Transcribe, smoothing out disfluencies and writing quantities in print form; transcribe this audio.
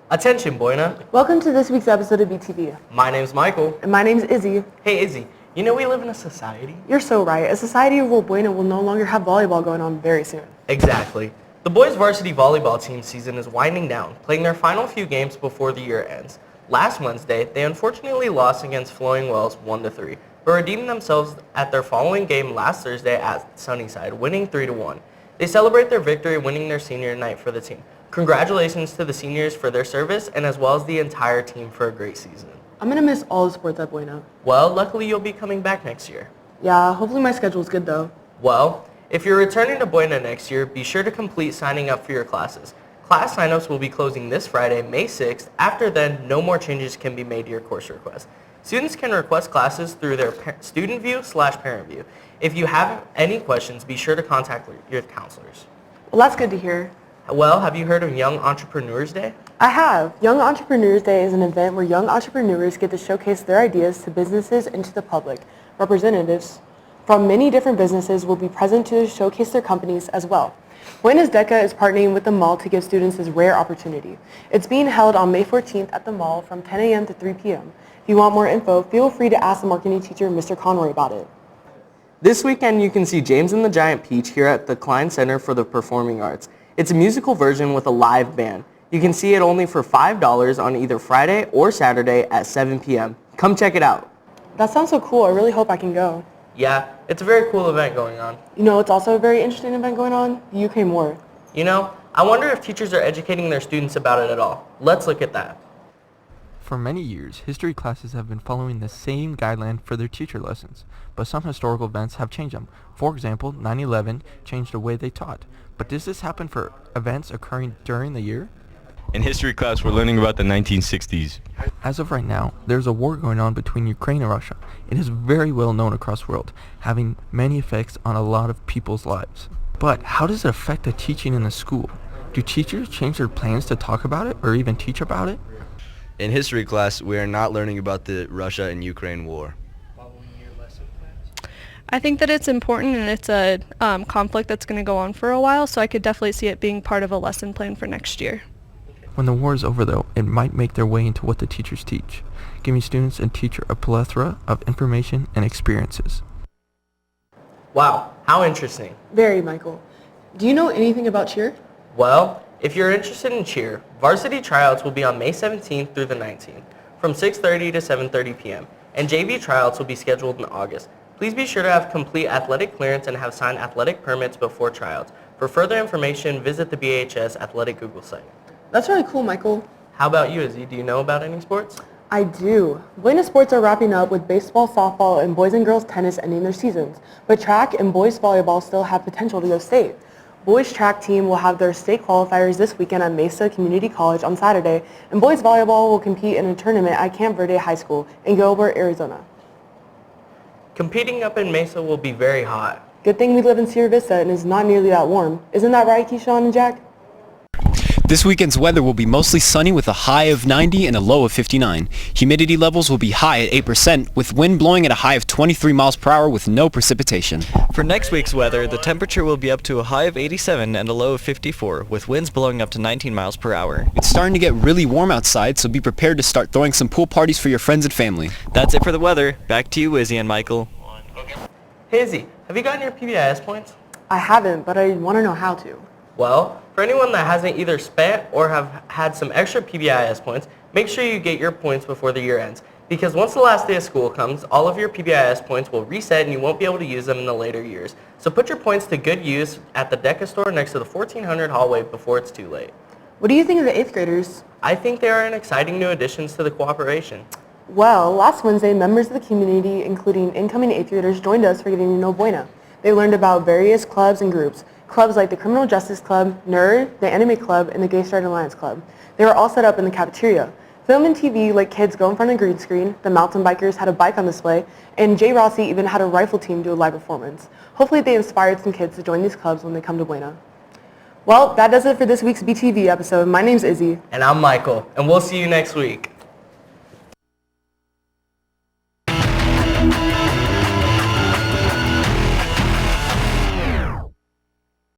Attention, Buena. Welcome to this week's episode of BTV. My name's Michael. And my name's Izzy. Hey, Izzy. You know we live in a society? You're so right. A society where Buena will no longer have volleyball going on very soon. Exactly. The boys' varsity volleyball team season is winding down, playing their final few games before the year ends. Last Wednesday, they unfortunately lost against Flowing Wells 1-3, but redeemed themselves at their following game last Thursday at Sunnyside, winning 3-1. They celebrate their victory, winning their senior night for the team. Congratulations to the seniors for their service and as well as the entire team for a great season. I'm going to miss all the sports at Buena. Well, luckily you'll be coming back next year. Yeah, hopefully my schedule's good though. Well, if you're returning to Buena next year, be sure to complete signing up for your classes. Class signups will be closing this Friday, May 6th. After then, no more changes can be made to your course request. Students can request classes through their student view/parent view. If you have any questions, be sure to contact your counselors. Well, that's good to hear. Well, have you heard of Young Entrepreneurs Day? I have. Young Entrepreneurs Day is an event where young entrepreneurs get to showcase their ideas to businesses and to the public. Representatives from many different businesses will be present to showcase their companies as well. Buena's DECA is partnering with the mall to give students this rare opportunity. It's being held on May 14th at the mall from 10 a.m. to 3 p.m. If you want more info, feel free to ask the marketing teacher, Mr. Conroy, about it. This weekend you can see James and the Giant Peach here at the Klein Center for the Performing Arts. It's a musical version with a live band. You can see it only for $5 on either Friday or Saturday at 7 p.m. Come check it out. That sounds so cool. I really hope I can go. Yeah, it's a very cool event going on. You know, it's also a very interesting event going on, the Ukraine War. You know, I wonder if teachers are educating their students about it at all. Let's look at that. For many years, history classes have been following the same guideline for their teacher lessons, but some historical events have changed them. For example, 9/11 changed the way they taught. But does this happen for events occurring during the year? In history class, we're learning about the 1960s. As of right now, there's a war going on between Ukraine and Russia. It is very well known across the world, having many effects on a lot of people's lives. But how does it affect the teaching in the school? Do teachers change their plans to talk about it or even teach about it? In history class, we are not learning about the Russia and Ukraine war. I think that it's important and it's a conflict that's going to go on for a while, so I could definitely see it being part of a lesson plan for next year. When the war is over though, it might make their way into what the teachers teach, giving students and teacher a plethora of information and experiences. Wow, how interesting. Very, Michael. Do you know anything about cheer? Well, if you're interested in cheer, varsity tryouts will be on May 17th through the 19th from 6:30 to 7:30 p.m. and JV tryouts will be scheduled in August. Please be sure to have complete athletic clearance and have signed athletic permits before tryouts. For further information, visit the BHS Athletic Google site. That's really cool, Michael. How about you, Izzy? Do you know about any sports? I do. Buena sports are wrapping up with baseball, softball, and boys and girls tennis ending their seasons. But track and boys volleyball still have potential to go state. Boys track team will have their state qualifiers this weekend at Mesa Community College on Saturday, and boys volleyball will compete in a tournament at Camp Verde High School in Gilbert, Arizona. Competing up in Mesa will be very hot. Good thing we live in Sierra Vista and it's not nearly that warm. Isn't that right, Keyshawn and Jack? This weekend's weather will be mostly sunny with a high of 90 and a low of 59. Humidity levels will be high at 8%, with wind blowing at a high of 23 miles per hour with no precipitation. For next week's weather, the temperature will be up to a high of 87 and a low of 54, with winds blowing up to 19 miles per hour. It's starting to get really warm outside, so be prepared to start throwing some pool parties for your friends and family. That's it for the weather. Back to you, Izzy and Michael. Hey Izzy, have you gotten your PBIS points? I haven't, but I want to know how to. Well, for anyone that hasn't either spent or have had some extra PBIS points, make sure you get your points before the year ends. Because once the last day of school comes, all of your PBIS points will reset and you won't be able to use them in the later years. So put your points to good use at the DECA store next to the 1400 hallway before it's too late. What do you think of the 8th graders? I think they are an exciting new additions to the cooperation. Well, last Wednesday, members of the community, including incoming 8th graders, joined us for getting to know Buena. They learned about various clubs and groups. Clubs like the Criminal Justice Club, NERD, the Anime Club, and the Gay Straight Alliance Club. They were all set up in the cafeteria. Film&TV let kids go in front of a green screen, the mountain bikers had a bike on display, and Jay Rossi even had a rifle team do a live performance. Hopefully they inspired some kids to join these clubs when they come to Buena. Well, that does it for this week's BTV episode. My name's Izzy. And I'm Michael, and we'll see you next week.